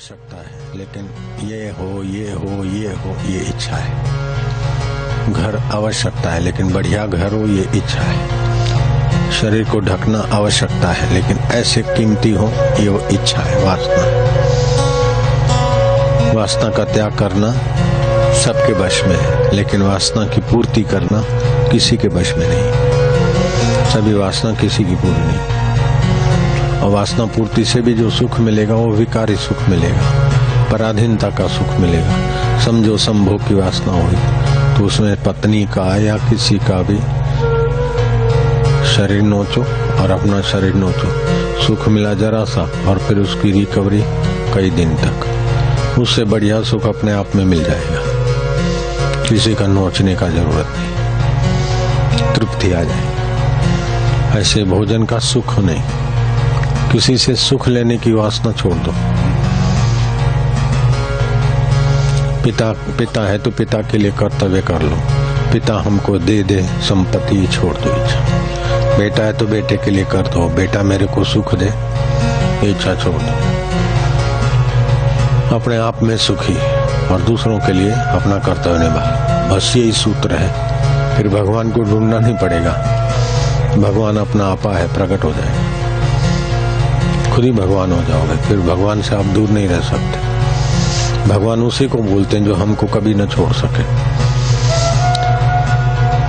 आवश्यकता है, लेकिन ये हो ये इच्छा है। घर आवश्यकता है, लेकिन बढ़िया घर हो ये इच्छा है। शरीर को ढकना आवश्यकता है, लेकिन ऐसे कीमती हो ये वो इच्छा है, वासना। वासना का त्याग करना सबके वश में है, लेकिन वासना की पूर्ति करना किसी के वश में नहीं। सभी वासना किसी की पूरी नहीं। और वासना पूर्ति से भी जो सुख मिलेगा वो विकारी सुख मिलेगा, पराधीनता का सुख मिलेगा। समझो संभोग की वासना हुई तो उसमें पत्नी का या किसी का भी शरीर नोचो और अपना शरीर नोचो, सुख मिला जरा सा और फिर उसकी रिकवरी कई दिन तक। उससे बढ़िया सुख अपने आप में मिल जाएगा, किसी का नोचने का जरूरत नहीं, तृप्ति आ जाए। ऐसे भोजन का सुख नहीं, किसी से सुख लेने की वासना छोड़ दो। पिता है तो पिता के लिए कर्तव्य कर लो, पिता हमको दे दे संपत्ति छोड़ दो इच्छा। बेटा है तो बेटे के लिए कर दो, बेटा मेरे को सुख दे इच्छा छोड़ दो। अपने आप में सुखी और दूसरों के लिए अपना कर्तव्य निभा, बस यही सूत्र है। फिर भगवान को ढूंढना नहीं पड़ेगा, भगवान अपना आपा है, प्रकट हो जाएगा, खुद ही भगवान हो जाओगे। फिर भगवान से आप दूर नहीं रह सकते। भगवान उसी को बोलते हैं जो हमको कभी न छोड़ सके,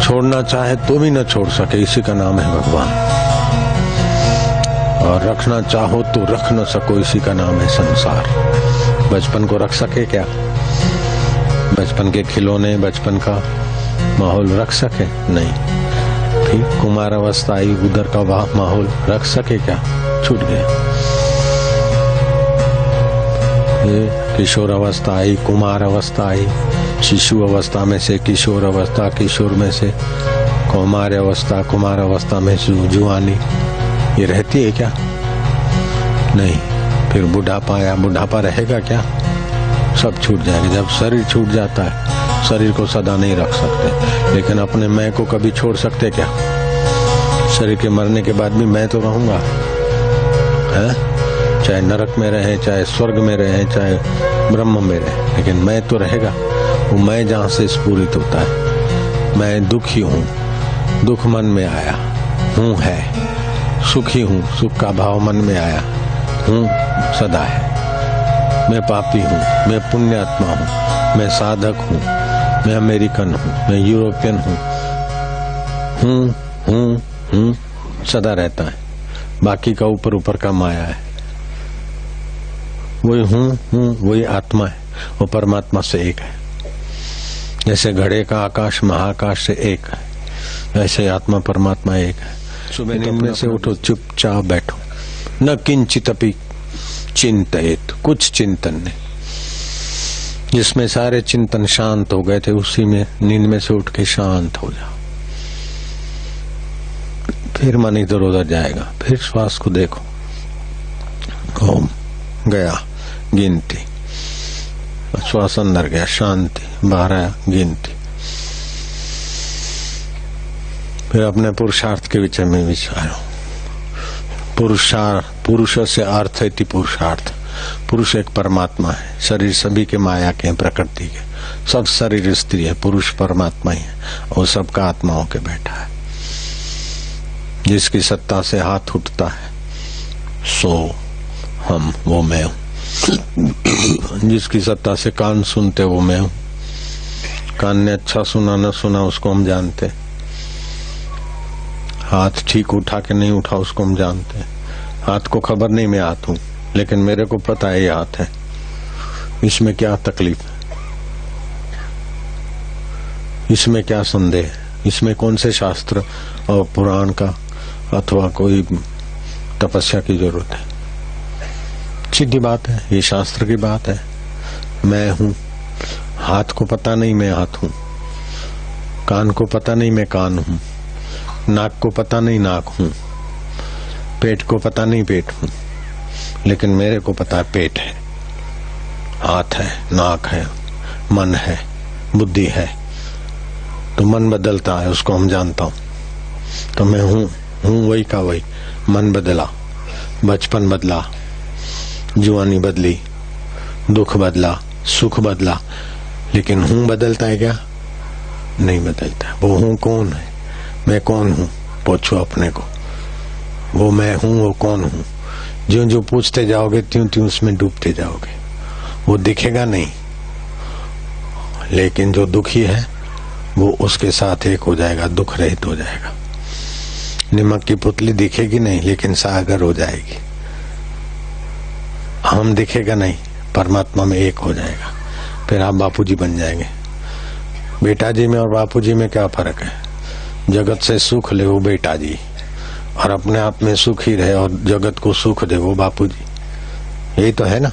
छोड़ना चाहे तो भी न छोड़ सके, इसी का नाम है भगवान। और रखना चाहो तो रख न सको, इसी का नाम है संसार। बचपन को रख सके क्या? बचपन के खिलौने, बचपन का माहौल रख सके? नहीं। फिर कुमार अवस्था आई, उधर का माहौल रख सके क्या? छूट गया। किशोर अवस्था आई, कुमार अवस्था आई, शिशु अवस्था में से किशोर अवस्था, किशोर में से कौमार अवस्था, कुमार अवस्था में जुआनी, ये रहती है क्या? नहीं। फिर बुढ़ापा आया, बुढ़ापा रहेगा क्या? सब छूट जाएगा। जब शरीर छूट जाता है, शरीर को सदा नहीं रख सकते, लेकिन अपने मैं को कभी छोड़ सकते क्या? शरीर के मरने के बाद भी मैं तो रहूंगा, है? चाहे नरक में रहे, चाहे स्वर्ग में रहे, चाहे ब्रह्म में रहे, लेकिन मैं तो रहेगा। वो मैं जहाँ से स्फुरित होता है। मैं दुखी हूँ, दुख मन में आया हूँ है, सुखी हूँ, सुख का भाव मन में आया हूँ सदा है। मैं पापी हूँ, मैं पुण्यात्मा हूँ, मैं साधक हूँ, मैं अमेरिकन हूँ, मैं यूरोपियन हूँ, सदा रहता है। बाकी का ऊपर ऊपर का माया है। वही हूँ, वही आत्मा है, वो परमात्मा से एक है। जैसे घड़े का आकाश महाकाश से एक है, वैसे आत्मा परमात्मा एक है। सुबह नींद में से उठो, चुपचाप बैठो, न किंचितपि चिंतित, कुछ चिंतन नहीं। जिसमें सारे चिंतन शांत हो गए थे, उसी में नींद में से उठ के शांत हो जाओ। फिर मन इधर उधर जाएगा, फिर श्वास को देखो। ओम गया, गिनती, श्वास अंदर गया, शांति, बाहर आया, गिनती। फिर अपने पुरुषार्थ के विषय में विचारो। पुरुष से अर्थ है पुरुषार्थ। पुरुष एक परमात्मा है, शरीर सभी के माया के हैं, प्रकृति के। सब शरीर स्त्री है, पुरुष परमात्मा ही है, वो सबका आत्मा होके बैठा है। जिसकी सत्ता से हाथ उठता है सो हम, वो मैं हूं। जिसकी सत्ता से कान सुनते वो मैं हूं। कान ने अच्छा सुना न सुना उसको हम जानते। हाथ ठीक उठा के नहीं उठा उसको हम जानते। हाथ को खबर नहीं मैं हाथ हूं, लेकिन मेरे को पता है ये हाथ है। इसमें क्या तकलीफ है? इसमें क्या संदेह है? इसमें कौन से शास्त्र और पुराण का अथवा कोई तपस्या की जरूरत है? सीधी बात है, ये शास्त्र की बात है। मैं हूं। हाथ को पता नहीं मैं हाथ हूं, कान को पता नहीं मैं कान हूं, नाक को पता नहीं नाक हूं, पेट को पता नहीं पेट हूं, लेकिन मेरे को पता है पेट है, हाथ है, नाक है, मन है, बुद्धि है। तो मन बदलता है, उसको हम जानता हूं। तो मैं हूं वही का वही। मन बदला, बचपन बदला, जुआनी बदली, दुख बदला, सुख बदला, लेकिन हूं बदलता है क्या? नहीं बदलता। वो हूं कौन है? मैं कौन हूं? पूछो अपने को। वो मैं हूं, वो कौन हूं? जो जो पूछते जाओगे त्यों त्यों उसमें डूबते जाओगे। वो दिखेगा नहीं, लेकिन जो दुखी है वो उसके साथ एक हो जाएगा, दुख रहित हो जाएगा। नमक की पुतली दिखेगी नहीं, लेकिन सागर हो जाएगी। हम दिखेगा नहीं, परमात्मा में एक हो जाएगा। फिर आप बापूजी बन जाएंगे। बेटा जी में और बापूजी में क्या फर्क है? जगत से सुख ले वो बेटा जी, और अपने आप में सुख ही रहे और जगत को सुख दे वो बापूजी। यही तो है ना।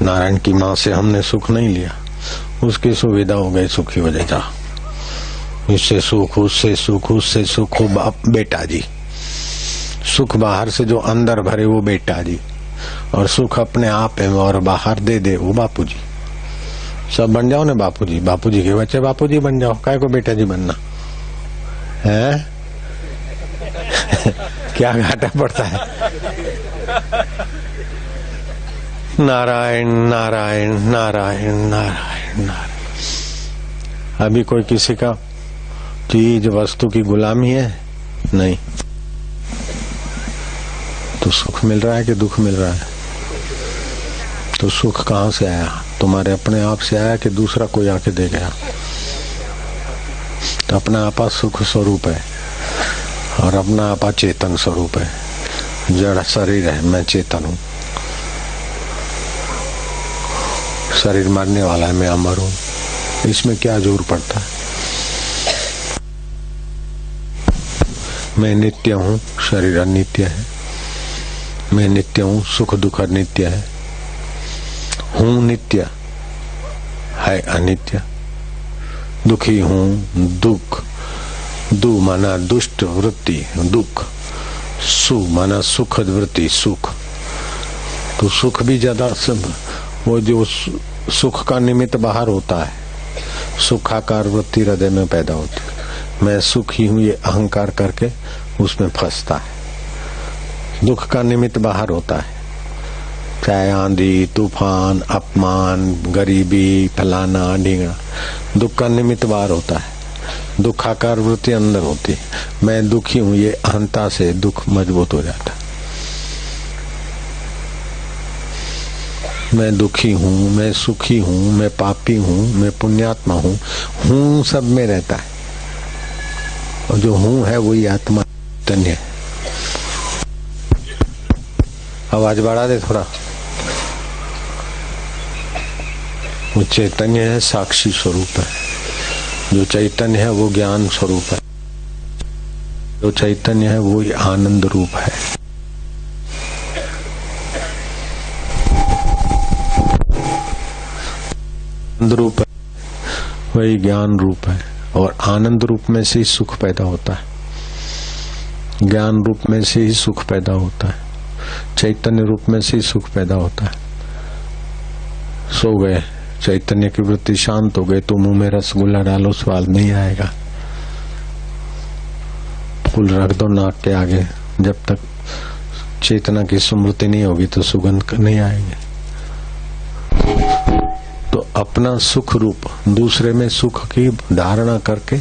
नारायण की माँ से हमने सुख नहीं लिया, उसकी सुविधा हो गई, सुखी हो जाए। इससे सुख, उससे सुख, उससे सुख, बाप बेटा जी। सुख बाहर से जो अंदर भरे वो बेटा जी, और सुख अपने आप है और बाहर दे दे वो बापूजी। सब बन जाओ ना बापूजी, बापूजी के बच्चे बापूजी बन जाओ। काय को बेटा जी बनना है? क्या घाटा पड़ता है? नारायण नारायण नारायण नारायण नारायण। अभी कोई किसी का चीज वस्तु की गुलामी है? नहीं। तो सुख मिल रहा है कि दुख मिल रहा है? तो सुख कहाँ से आया? तुम्हारे अपने आप से आया कि दूसरा कोई आके दे गया? तो अपना आपा सुख स्वरूप है और अपना आपा चेतन स्वरूप है। जड़ शरीर है, मैं चेतन हूँ। शरीर मरने वाला है, मैं अमर हूँ। इसमें क्या जोर पड़ता है? मैं नित्य हूँ, शरीर अनित्य है। मैं नित्य हूँ, सुख दुख अनित्य है। हूँ नित्य है अनित्य। दुखी हूँ, दुख। दु माना दुष्ट वृत्ति, दुख। सु माना सुखद वृत्ति, सुख। तो सुख भी ज्यादा वो जो सुख का निमित्त बाहर होता है, सुखाकार वृत्ति हृदय में पैदा होती है। मैं सुखी हूँ ये अहंकार करके उसमें फंसता है। दुख का निमित्त बाहर होता है, चाहे आंधी तूफान, अपमान, गरीबी, फलाना ढींगना। दुख का निमित्त बाहर होता है, दुखाकार वृत्ति अंदर होती है। मैं दुखी हूँ ये अहंता से दुख मजबूत हो जाता है। मैं दुखी हूँ, मैं सुखी हूँ, मैं पापी हूँ, मैं पुण्यात्मा हूँ, हूँ सब में रहता है। और जो हूँ है वही आत्मा चैतन्य है। आवाज बढ़ा दे थोड़ा। वो चैतन्य है, साक्षी स्वरूप है। जो चैतन्य है वो ज्ञान स्वरूप है। जो चैतन्य है वो आनंद रूप है। आनंद रूप है वही ज्ञान रूप है, और आनंद रूप में से ही सुख पैदा होता है। ज्ञान रूप में से ही सुख पैदा होता है। चैतन्य रूप में से ही सुख पैदा होता है। सो गए, चैतन्य की वृत्ति शांत हो गई तो मुंह में रसगुल्ला डालो, स्वाद नहीं आएगा। फूल रख दो नाक के आगे, जब तक चेतना की स्मृति नहीं होगी तो सुगंध नहीं आएगी। तो अपना सुख रूप दूसरे में सुख की धारणा करके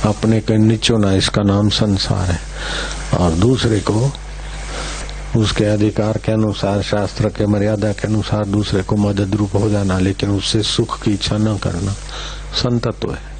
अपने के निचोना, इसका नाम संसार है। और दूसरे को उसके अधिकार के अनुसार, शास्त्र के मर्यादा के अनुसार दूसरे को मदद रूप हो जाना, लेकिन उससे सुख की इच्छा न करना संतत्व है।